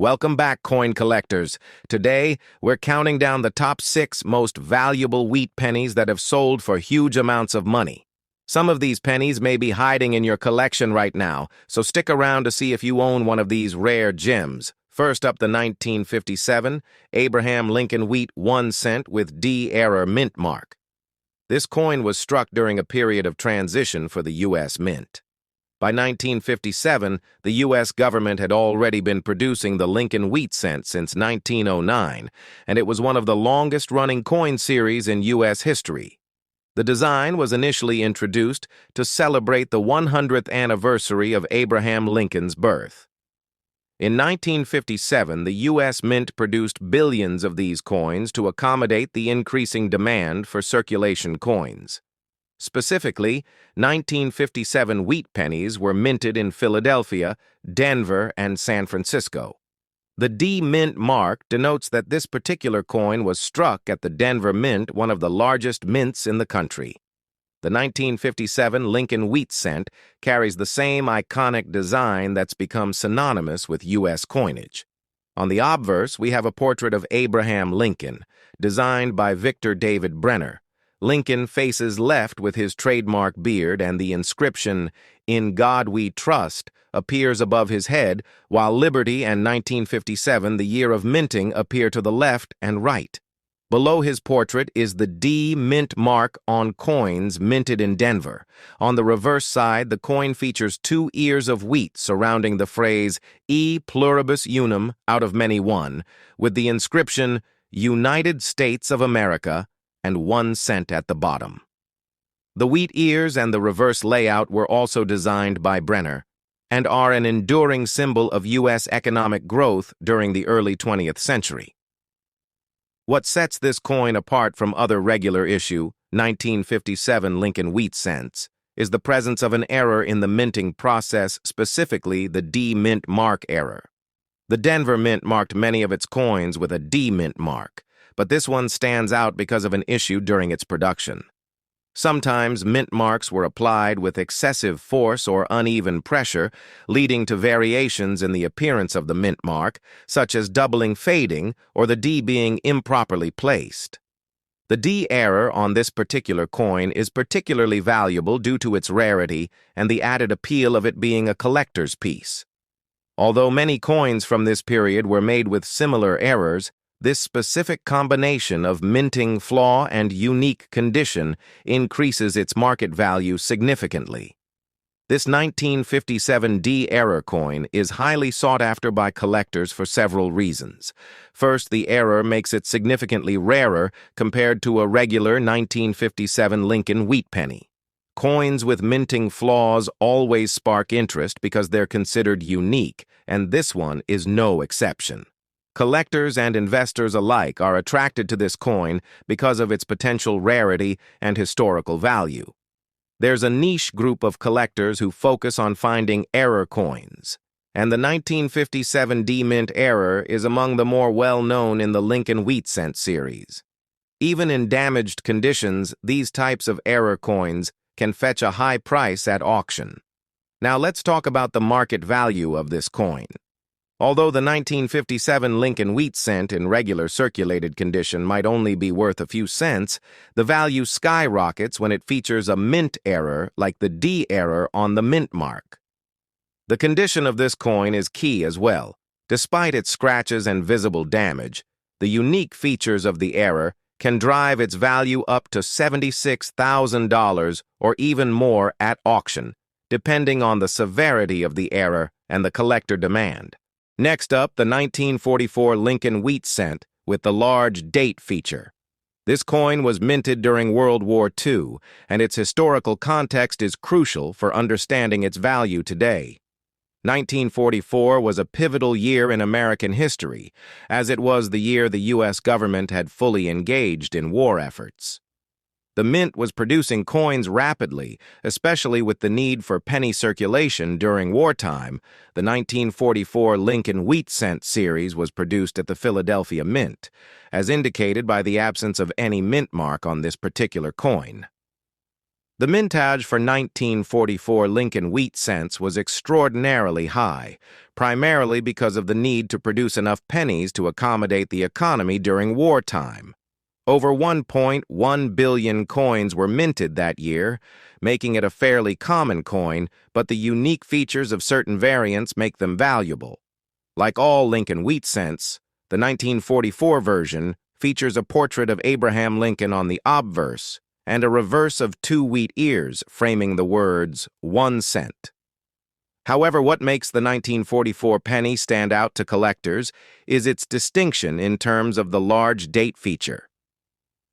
Welcome back, coin collectors. Today, we're counting down the top 6 most valuable wheat pennies that have sold for huge amounts of money. Some of these pennies may be hiding in your collection right now, so stick around to see if you own one of these rare gems. First up, the 1957 Abraham Lincoln Wheat 1 cent with D-era mint mark. This coin was struck during a period of transition for the U.S. Mint. By 1957, the U.S. government had already been producing the Lincoln Wheat cent since 1909, and it was one of the longest-running coin series in U.S. history. The design was initially introduced to celebrate the 100th anniversary of Abraham Lincoln's birth. In 1957, the U.S. Mint produced billions of these coins to accommodate the increasing demand for circulation coins. Specifically, 1957 wheat pennies were minted in Philadelphia, Denver, and San Francisco. The D Mint mark denotes that this particular coin was struck at the Denver Mint, one of the largest mints in the country. The 1957 Lincoln Wheat cent carries the same iconic design that's become synonymous with U.S. coinage. On the obverse, we have a portrait of Abraham Lincoln, designed by Victor David Brenner. Lincoln faces left with his trademark beard, and the inscription, "In God We Trust," appears above his head, while Liberty and 1957, the year of minting, appear to the left and right. Below his portrait is the D Mint mark on coins minted in Denver. On the reverse side, the coin features 2 ears of wheat surrounding the phrase E pluribus unum, out of many one, with the inscription United States of America and 1 cent at the bottom. The wheat ears and the reverse layout were also designed by Brenner and are an enduring symbol of U.S. economic growth during the early 20th century. What sets this coin apart from other regular issue 1957 Lincoln Wheat cents is the presence of an error in the minting process, specifically the D Mint mark error. The Denver Mint marked many of its coins with a D Mint mark, but this one stands out because of an issue during its production. Sometimes mint marks were applied with excessive force or uneven pressure, leading to variations in the appearance of the mint mark, such as doubling fading or the D being improperly placed. The D error on this particular coin is particularly valuable due to its rarity and the added appeal of it being a collector's piece. Although many coins from this period were made with similar errors, this specific combination of minting flaw and unique condition increases its market value significantly. This 1957 D error coin is highly sought after by collectors for several reasons. First, the error makes it significantly rarer compared to a regular 1957 Lincoln wheat penny. Coins with minting flaws always spark interest because they're considered unique, and this one is no exception. Collectors and investors alike are attracted to this coin because of its potential rarity and historical value. There's a niche group of collectors who focus on finding error coins, and the 1957 D Mint error is among the more well-known in the Lincoln Wheat cent series. Even in damaged conditions, these types of error coins can fetch a high price at auction. Now let's talk about the market value of this coin. Although the 1957 Lincoln Wheat cent in regular circulated condition might only be worth a few cents, the value skyrockets when it features a mint error like the D error on the mint mark. The condition of this coin is key as well. Despite its scratches and visible damage, the unique features of the error can drive its value up to $76,000 or even more at auction, depending on the severity of the error and the collector demand. Next up, the 1944 Lincoln Wheat cent with the large date feature. This coin was minted during World War II, and its historical context is crucial for understanding its value today. 1944 was a pivotal year in American history, as it was the year the U.S. government had fully engaged in war efforts. The mint was producing coins rapidly, especially with the need for penny circulation during wartime. The 1944 Lincoln Wheat cent series was produced at the Philadelphia Mint, as indicated by the absence of any mint mark on this particular coin. The mintage for 1944 Lincoln wheat cents was extraordinarily high, primarily because of the need to produce enough pennies to accommodate the economy during wartime. Over 1.1 billion coins were minted that year, making it a fairly common coin, but the unique features of certain variants make them valuable. Like all Lincoln wheat cents, the 1944 version features a portrait of Abraham Lincoln on the obverse and a reverse of two wheat ears framing the words 1 cent. However, what makes the 1944 penny stand out to collectors is its distinction in terms of the large date feature.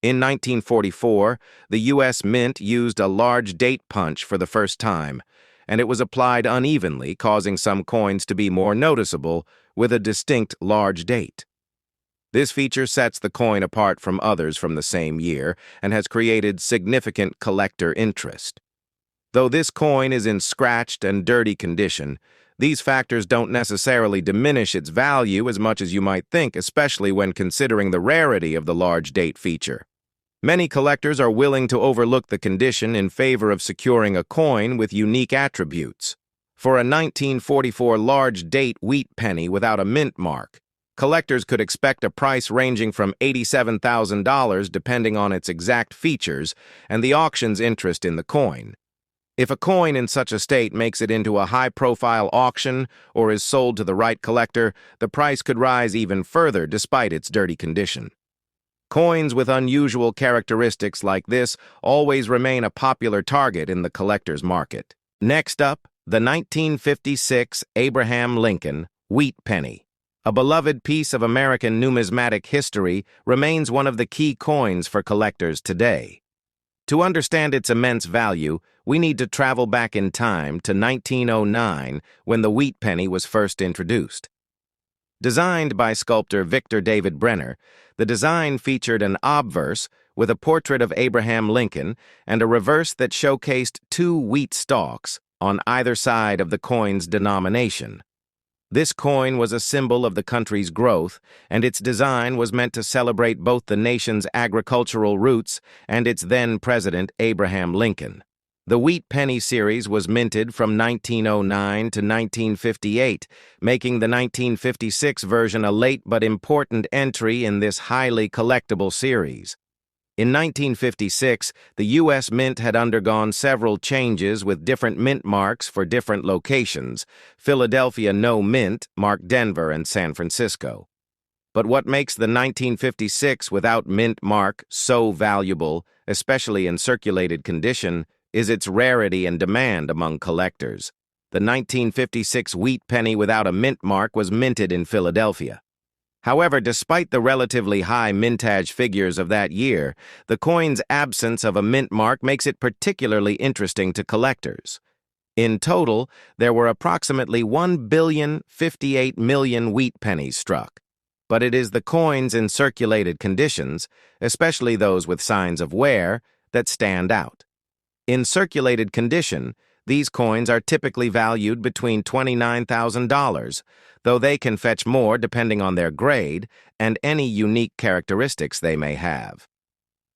In 1944, the U.S. Mint used a large date punch for the first time, and it was applied unevenly, causing some coins to be more noticeable with a distinct large date. This feature sets the coin apart from others from the same year and has created significant collector interest. Though this coin is in scratched and dirty condition, these factors don't necessarily diminish its value as much as you might think, especially when considering the rarity of the large date feature. Many collectors are willing to overlook the condition in favor of securing a coin with unique attributes. For a 1944 large date wheat penny without a mint mark, collectors could expect a price ranging from $87,000 depending on its exact features and the auction's interest in the coin. If a coin in such a state makes it into a high-profile auction or is sold to the right collector, the price could rise even further despite its dirty condition. Coins with unusual characteristics like this always remain a popular target in the collector's market. Next up, the 1956 Abraham Lincoln wheat penny. A beloved piece of American numismatic history, remains one of the key coins for collectors today. To understand its immense value, we need to travel back in time to 1909 when the wheat penny was first introduced. Designed by sculptor Victor David Brenner, the design featured an obverse with a portrait of Abraham Lincoln and a reverse that showcased two wheat stalks on either side of the coin's denomination. This coin was a symbol of the country's growth, and its design was meant to celebrate both the nation's agricultural roots and its then-president Abraham Lincoln. The wheat penny series was minted from 1909 to 1958, making the 1956 version a late but important entry in this highly collectible series. In 1956, the U.S. Mint had undergone several changes with different mint marks for different locations. Philadelphia No Mint marked Denver and San Francisco. But what makes the 1956 without mint mark so valuable, especially in circulated condition, is its rarity and demand among collectors. The 1956 wheat penny without a mint mark was minted in Philadelphia. However, despite the relatively high mintage figures of that year, the coin's absence of a mint mark makes it particularly interesting to collectors. In total, there were approximately 1,058,000,000 wheat pennies struck. But it is the coins in circulated conditions, especially those with signs of wear, that stand out. In circulated condition, these coins are typically valued between $29,000, though they can fetch more depending on their grade and any unique characteristics they may have.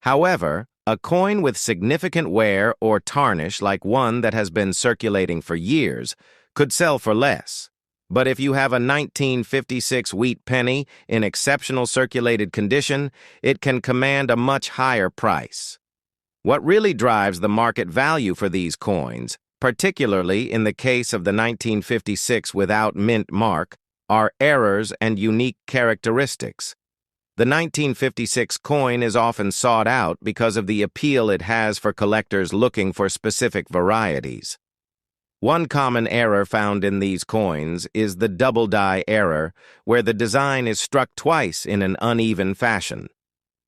However, a coin with significant wear or tarnish, like one that has been circulating for years, could sell for less. But if you have a 1956 wheat penny in exceptional circulated condition, it can command a much higher price. What really drives the market value for these coins, particularly in the case of the 1956 without mint mark, are errors and unique characteristics. The 1956 coin is often sought out because of the appeal it has for collectors looking for specific varieties. One common error found in these coins is the double die error, where the design is struck twice in an uneven fashion.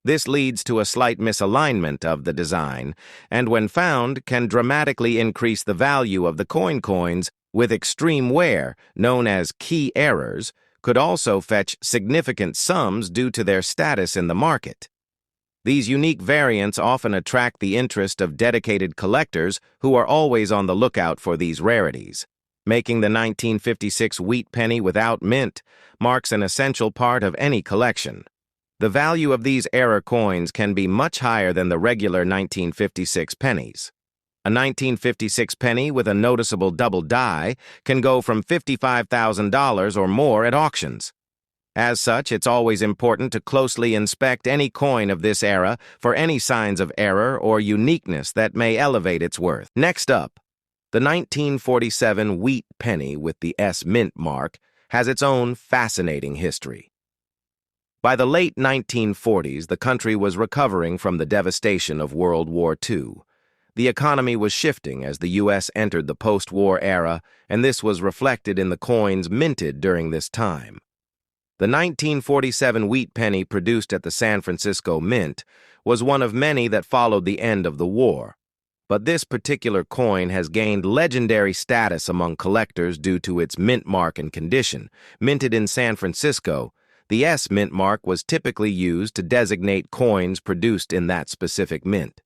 This leads to a slight misalignment of the design, and when found, can dramatically increase the value of the coins with extreme wear, known as key errors, could also fetch significant sums due to their status in the market. These unique variants often attract the interest of dedicated collectors who are always on the lookout for these rarities. Making the 1956 wheat penny without mint marks an essential part of any collection. The value of these error coins can be much higher than the regular 1956 pennies. A 1956 penny with a noticeable double die can go from $55,000 or more at auctions. As such, it's always important to closely inspect any coin of this era for any signs of error or uniqueness that may elevate its worth. Next up, the 1947 wheat penny with the S mint mark has its own fascinating history. By the late 1940s, the country was recovering from the devastation of World War II. The economy was shifting as the U.S. entered the post-war era, and this was reflected in the coins minted during this time. The 1947 wheat penny produced at the San Francisco Mint was one of many that followed the end of the war. But this particular coin has gained legendary status among collectors due to its mint mark and condition. Minted in San Francisco, the S mint mark was typically used to designate coins produced in that specific mint.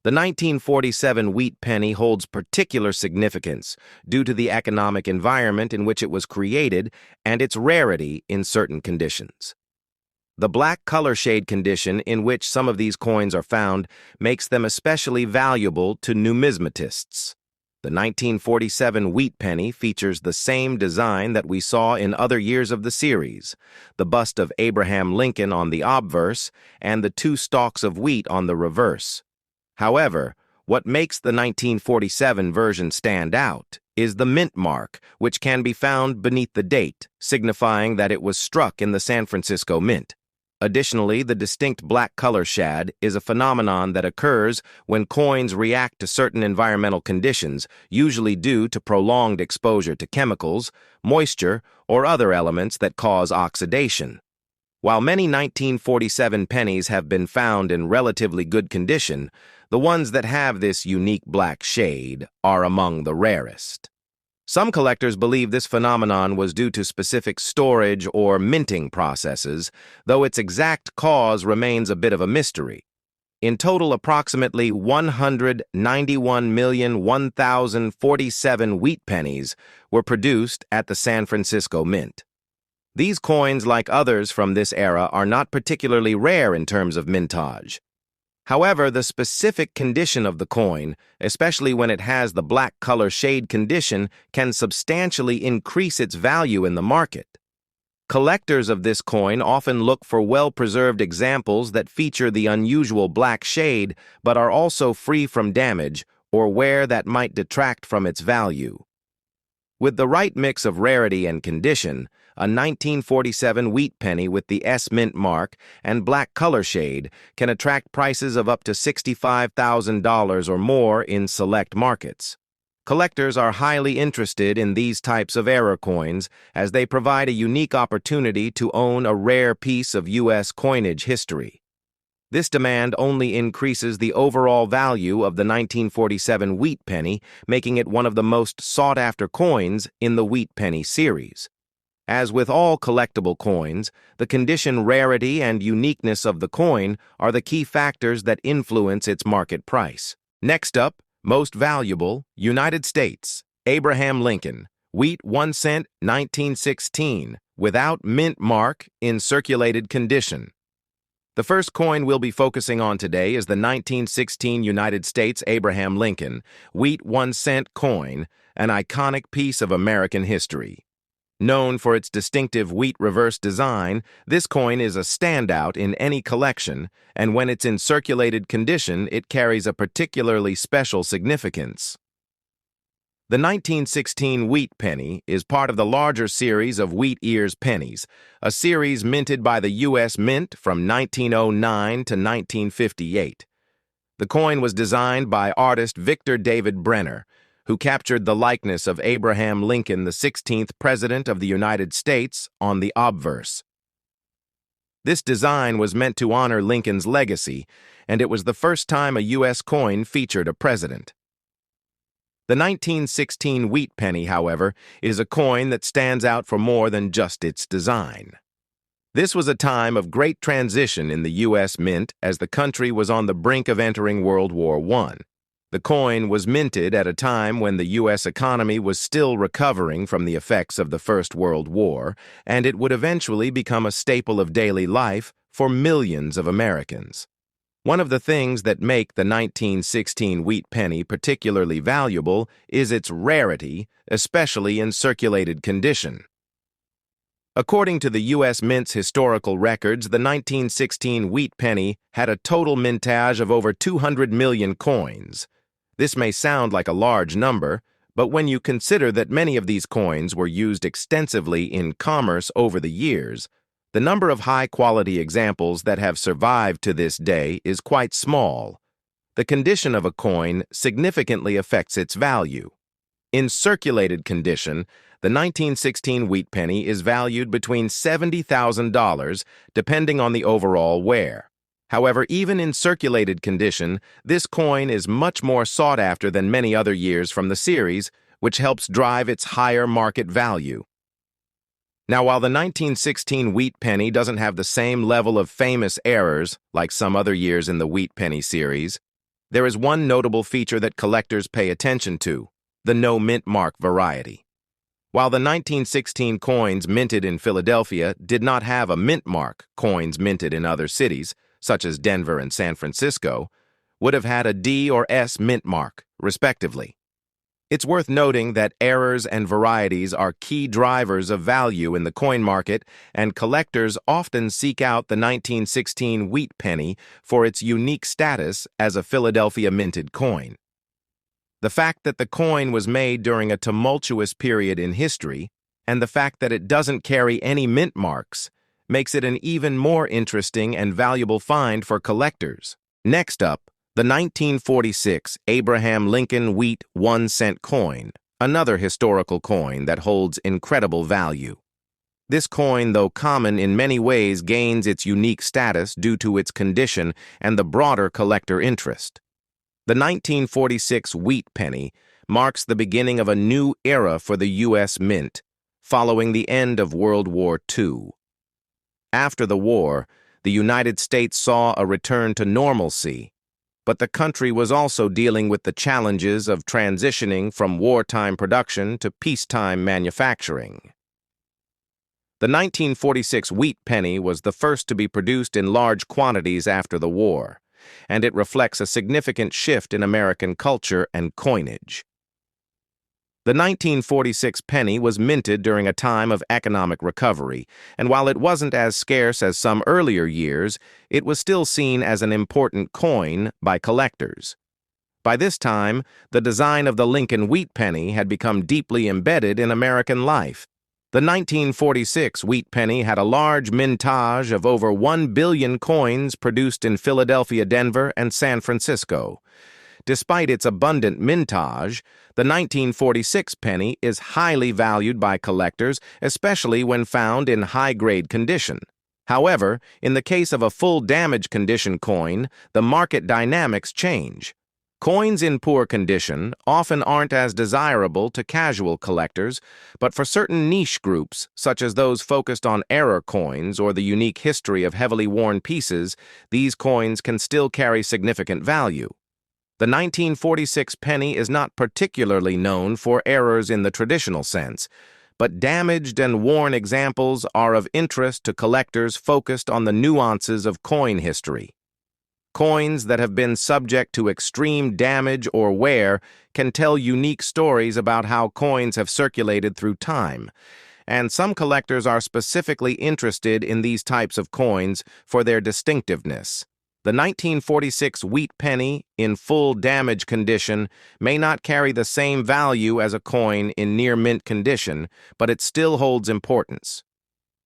The 1947 wheat penny holds particular significance due to the economic environment in which it was created and its rarity in certain conditions. The black color shade condition in which some of these coins are found makes them especially valuable to numismatists. The 1947 wheat penny features the same design that we saw in other years of the series, the bust of Abraham Lincoln on the obverse and the two stalks of wheat on the reverse. However, what makes the 1947 version stand out is the mint mark, which can be found beneath the date, signifying that it was struck in the San Francisco Mint. Additionally, the distinct black color shade is a phenomenon that occurs when coins react to certain environmental conditions, usually due to prolonged exposure to chemicals, moisture, or other elements that cause oxidation. While many 1947 pennies have been found in relatively good condition, the ones that have this unique black shade are among the rarest. Some collectors believe this phenomenon was due to specific storage or minting processes, though its exact cause remains a bit of a mystery. In total, approximately 191,001,047 wheat pennies were produced at the San Francisco Mint. These coins, like others from this era, are not particularly rare in terms of mintage. However, the specific condition of the coin, especially when it has the black color shade condition, can substantially increase its value in the market. Collectors of this coin often look for well-preserved examples that feature the unusual black shade but are also free from damage or wear that might detract from its value. With the right mix of rarity and condition, a 1947 wheat penny with the S mint mark and black color shade can attract prices of up to $65,000 or more in select markets. Collectors are highly interested in these types of error coins as they provide a unique opportunity to own a rare piece of U.S. coinage history. This demand only increases the overall value of the 1947 wheat penny, making it one of the most sought-after coins in the wheat penny series. As with all collectible coins, the condition, rarity, and uniqueness of the coin are the key factors that influence its market price. Next up, most valuable, United States, Abraham Lincoln, wheat 1 cent, 1916, without mint mark, in circulated condition. The first coin we'll be focusing on today is the 1916 United States Abraham Lincoln wheat 1 cent coin, an iconic piece of American history. Known for its distinctive wheat reverse design, this coin is a standout in any collection, and when it's in circulated condition, it carries a particularly special significance. The 1916 wheat penny is part of the larger series of wheat ears pennies, a series minted by the U.S. Mint from 1909 to 1958. The coin was designed by artist Victor David Brenner, who captured the likeness of Abraham Lincoln, the 16th President of the United States, on the obverse. This design was meant to honor Lincoln's legacy, and it was the first time a U.S. coin featured a president. The 1916 wheat penny, however, is a coin that stands out for more than just its design. This was a time of great transition in the U.S. Mint as the country was on the brink of entering World War I. The coin was minted at a time when the U.S. economy was still recovering from the effects of the First World War, and it would eventually become a staple of daily life for millions of Americans. One of the things that make the 1916 wheat penny particularly valuable is its rarity, especially in circulated condition. According to the U.S. Mint's historical records, the 1916 wheat penny had a total mintage of over 200 million coins. This may sound like a large number, but when you consider that many of these coins were used extensively in commerce over the years, the number of high-quality examples that have survived to this day is quite small. The condition of a coin significantly affects its value. In circulated condition, the 1916 wheat penny is valued between $70,000 depending on the overall wear. However, even in circulated condition, this coin is much more sought after than many other years from the series, which helps drive its higher market value. Now, while the 1916 wheat penny doesn't have the same level of famous errors like some other years in the wheat penny series, there is one notable feature that collectors pay attention to: the no mint mark variety. While the 1916 coins minted in Philadelphia did not have a mint mark, coins minted in other cities, such as Denver and San Francisco, would have had a D or S mint mark, respectively. It's worth noting that errors and varieties are key drivers of value in the coin market, and collectors often seek out the 1916 wheat penny for its unique status as a Philadelphia minted coin. The fact that the coin was made during a tumultuous period in history, and the fact that it doesn't carry any mint marks, makes it an even more interesting and valuable find for collectors. Next up, the 1946 Abraham Lincoln Wheat 1-cent coin, another historical coin that holds incredible value. This coin, though common in many ways, gains its unique status due to its condition and the broader collector interest. The 1946 wheat penny marks the beginning of a new era for the U.S. Mint, following the end of World War II. After the war, the United States saw a return to normalcy, but the country was also dealing with the challenges of transitioning from wartime production to peacetime manufacturing. The 1946 wheat penny was the first to be produced in large quantities after the war, and it reflects a significant shift in American culture and coinage. The 1946 penny was minted during a time of economic recovery, and while it wasn't as scarce as some earlier years, it was still seen as an important coin by collectors. By this time, the design of the Lincoln wheat penny had become deeply embedded in American life. The 1946 wheat penny had a large mintage of over 1 billion coins produced in Philadelphia, Denver, and San Francisco. Despite its abundant mintage, the 1946 penny is highly valued by collectors, especially when found in high-grade condition. However, in the case of a full damage condition coin, the market dynamics change. Coins in poor condition often aren't as desirable to casual collectors, but for certain niche groups, such as those focused on error coins or the unique history of heavily worn pieces, these coins can still carry significant value. The 1946 penny is not particularly known for errors in the traditional sense, but damaged and worn examples are of interest to collectors focused on the nuances of coin history. Coins that have been subject to extreme damage or wear can tell unique stories about how coins have circulated through time, and some collectors are specifically interested in these types of coins for their distinctiveness. The 1946 wheat penny in full damage condition may not carry the same value as a coin in near mint condition, but it still holds importance.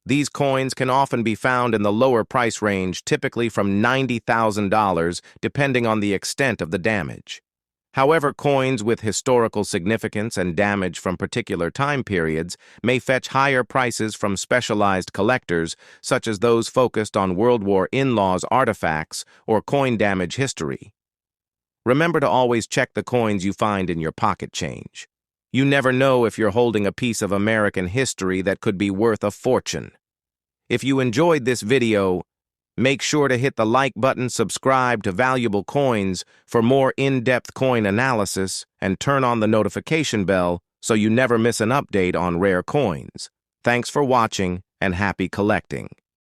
These coins can often be found in the lower price range, typically from $90,000, depending on the extent of the damage. However, coins with historical significance and damage from particular time periods may fetch higher prices from specialized collectors, such as those focused on World War in-laws artifacts or coin damage history. Remember to always check the coins you find in your pocket change. You never know if you're holding a piece of American history that could be worth a fortune. If you enjoyed this video, make sure to hit the like button, subscribe to Valuable Coins for more in-depth coin analysis, and turn on the notification bell so you never miss an update on rare coins. Thanks for watching and happy collecting.